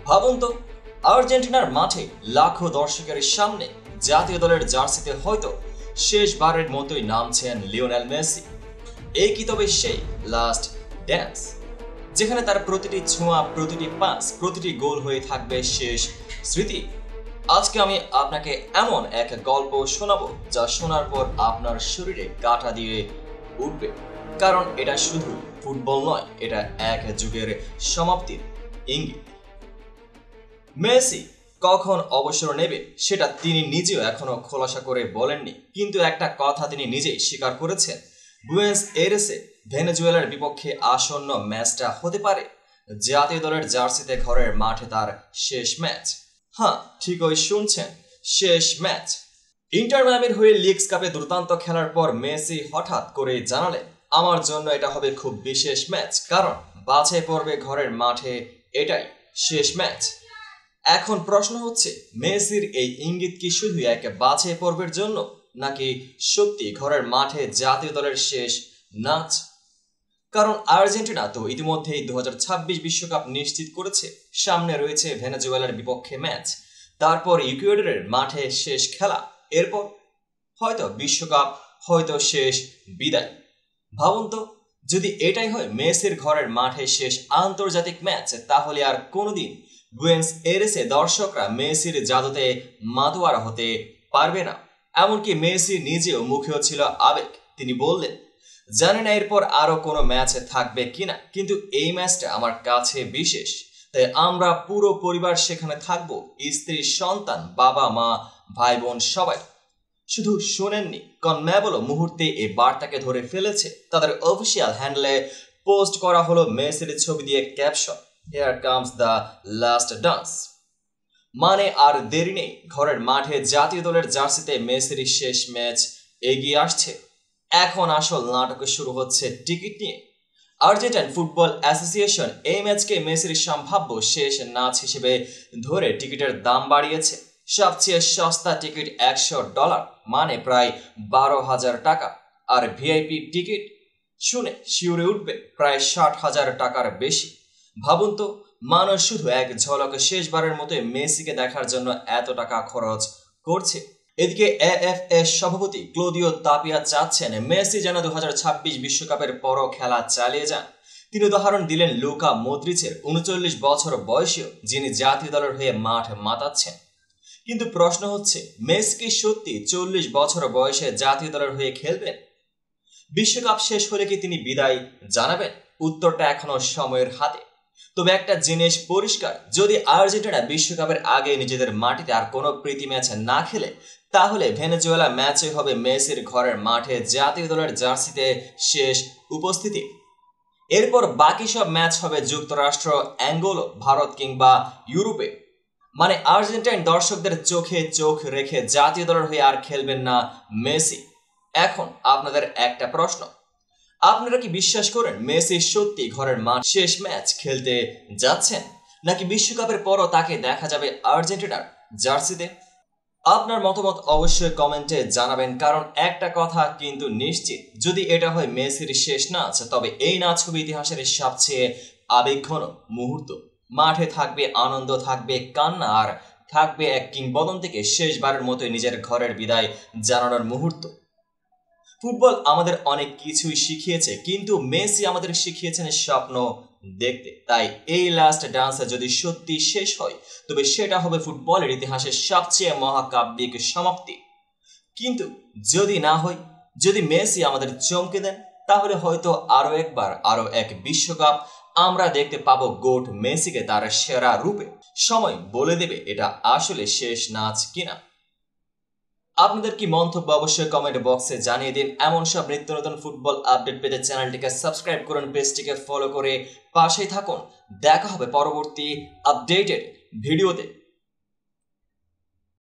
ভাবুন তো, আর্জেন্টিনার মাঠে লাখো দর্শকের সামনে জাতীয় দলের জার্সিতে হয়তো শেষবারের মতোই নামছেন লিওনেল মেসি। এই কি তবে সেই লাস্ট ড্যান্স, যেখানে তার প্রতিটি ছোঁয়া, প্রতিটি পাস, প্রতিটি গোল হয়ে থাকবে শেষ স্মৃতি? আজকে আমি আপনাকে এমন এক গল্প শোনাবো যা শোনার পর আপনার শরীরে কাঁটা দিয়ে উঠবে, কারণ এটা শুধু ফুটবল নয়, এটা এক যুগের সমাপ্তির ইঙ্গিত। মেসি কখন অবসর নেবে সেটা তিনি নিজেও এখনো খোলাসা করে বলেননি, কিন্তু একটা কথা তিনি নিজেই স্বীকার করেছেন, বুয়েনোস এইরেসে ভেনেজুয়েলার বিপক্ষে আসন্ন ম্যাচটা হতে পারে জাতীয় দলের জার্সিতে ঘরের মাঠে তার শেষ ম্যাচ। হ্যাঁ, ঠিকই শুনছেন, শেষ ম্যাচ। ইন্টার মিয়ামির হয়ে লিগস কাপে দুর্দান্ত খেলার পর মেসি হঠাৎ করে জানালেন, আমার জন্য এটা হবে খুব বিশেষ ম্যাচ, কারণ বাছাই পর্বে ঘরের মাঠে এটাই শেষ ম্যাচ। এখন প্রশ্ন হচ্ছে, মেসির এই ইঙ্গিত কি শুধু এক বাছাই পর্বের জন্য, নাকি সত্যি ঘরের মাঠে জাতীয় দলের শেষ নাচ? কারণ আর্জেন্টিনা তো ইতিমধ্যেই 2026 বিশ্বকাপ নিশ্চিত করেছে, সামনে রয়েছে ভেনেজুয়েলার বিপক্ষে ম্যাচ, তারপর ইকুয়েডরের মাঠে শেষ খেলা, এরপর হয়তো বিশ্বকাপ, হয়তো শেষ বিদায়। ভাবুন তো, যদি এটাই হয় মেসির ঘরের মাঠে শেষ আন্তর্জাতিক ম্যাচ, তাহলে আর কোনোদিন বুয়েনোস এইরেসে দর্শকরা মেসির জাদুতে মাতোয়ারা হতে পারবে না। এমনকি মেসি নিজেও মুখেও ছিল আবেগ। তিনি বললেন, জানি না এরপর আরো কোনো ম্যাচ থাকবে কিনা, কিন্তু এই ম্যাচটা আমার কাছে বিশেষ, তাই আমরা পুরো পরিবার সেখানে থাকবো, স্ত্রী, সন্তান, বাবা মা, ভাই বোন সবাই। শুধু শোনেননি, কনমেবলও মুহূর্তে এই বার্তাকে ধরে ফেলেছে। তাদের অফিসিয়াল হ্যান্ডেলে পোস্ট করা হলো মেসির ছবি দিয়ে caption, here comes the last dance. মানে আর দেরি নেই, ঘরের মাঠে জাতীয় দলের জার্সিতে মেসির শেষ ম্যাচ এগিয়ে আসছে। এখন আসল নাটক শুরু হচ্ছে টিকিট নিয়ে। আর্জেন্টাইন ফুটবল অ্যাসোসিয়েশন এই ম্যাচকে মেসির সম্ভাব্য শেষ নাচ হিসেবে ধরে টিকিটের দাম বাড়িয়েছে। সবচেয়ে সস্তা টিকিট $100, মানে প্রায় 12,000 টাকা, আর ভিআইপি টিকিট শুনে শিউরে উঠবে প্রায় 60,000 টাকার বেশি। ভাবুন তো, মানুষ শুধু এক ঝলকে শেষবারের মতো মেসিকে দেখার জন্য এত টাকা খরচ করছে। এদিকে এএফএস সভাপতি ক্লদিও তাপিয়া চাচ্ছেন মেসি যেন 2026 বিশ্বকাপের পরও খেলা চালিয়ে যান। তিনি উদাহরণ দিলেন লুকা মদ্রিচের, 39 বছর বয়সীও, যিনি জাতীয় দলের হয়ে মাঠ মাতাচ্ছেন। কিন্তু প্রশ্ন হচ্ছে, মেসি কি সত্যি 40 বছর বয়সে জাতীয় দলের হয়ে খেলবেন? বিশ্বকাপ শেষ হলে কি তিনি বিদায় জানাবেন? উত্তরটা এখনো সময়ের হাতে। তবে একটা জিনিস পরিষ্কার, যদি আর্জেন্টিনা বিশ্বকাপের আগে নিজেদের মাটিতে আর কোনো প্রীতি ম্যাচ না খেলে, তাহলে ভেনেজুয়েলা ম্যাচে হবে মেসির ঘরের মাঠে জাতীয় দলের জার্সিতে শেষ উপস্থিতি। এরপর বাকি সব ম্যাচ হবে যুক্তরাষ্ট্র, অ্যাঙ্গোলা, ভারত কিংবা ইউরোপে। মানে আর্জেন্টাইন দর্শকদের চোখে চোখ রেখে জাতীয় দলের হয়ে আর খেলবেন না মেসি। এখন আপনাদের একটা প্রশ্ন, আপনারা কি বিশ্বাস করেন মেসি সত্যি ঘরের মাঠ শেষ ম্যাচ খেলতে যাচ্ছেন, নাকি বিশ্বকাপের পরও তাকে দেখা যাবে আর্জেন্টিনার জার্সিতে? আপনার মতামত অবশ্যই কমেন্টে জানাবেন, কারণ একটা কথা কিন্তু নিশ্চিত, যদি এটা হয় মেসির শেষ নাচ, তবে এই নাচ হবে ইতিহাসের সবচেয়ে আবেগঘন মুহূর্ত। মাঠে থাকবে আনন্দ, থাকবে কান্না, আর থাকবে এক কিংবদন্তিকে শেষবারের মতো নিজের ঘরের বিদায় জানানোর মুহূর্ত। ফুটবল আমাদের অনেক কিছুই শিখিয়েছে, কিন্তু মেসি আমাদের শিখিয়েছেন স্বপ্ন দেখতে। তাই এই লাস্ট ডান্স যদি সত্যি শেষ হয়, তবে সেটা হবে ফুটবলের ইতিহাসের সবচেয়ে মহাকাব্যিক সমাপ্তি। কিন্তু যদি না হয়, যদি মেসি আমাদের চমকে দেন, তাহলে হয়তো আরো একবার, আরো এক বিশ্বকাপ আমরা দেখতে পাবো গোট মেসিকে তার সেরা রূপে। সময় বলে দেবে এটা আসলে শেষ নাচ কিনা। আপনাদের কি মন্তব্য অবশ্যই কমেন্ট বক্সে জানিয়ে দিন। এমন সব নিত্য নতুন ফুটবল আপডেট পেতে চ্যানেলটিকে সাবস্ক্রাইব করুন, পেজটিকে ফলো করে পাশেই থাকুন। দেখা হবে পরবর্তী আপডেটেড ভিডিওতে।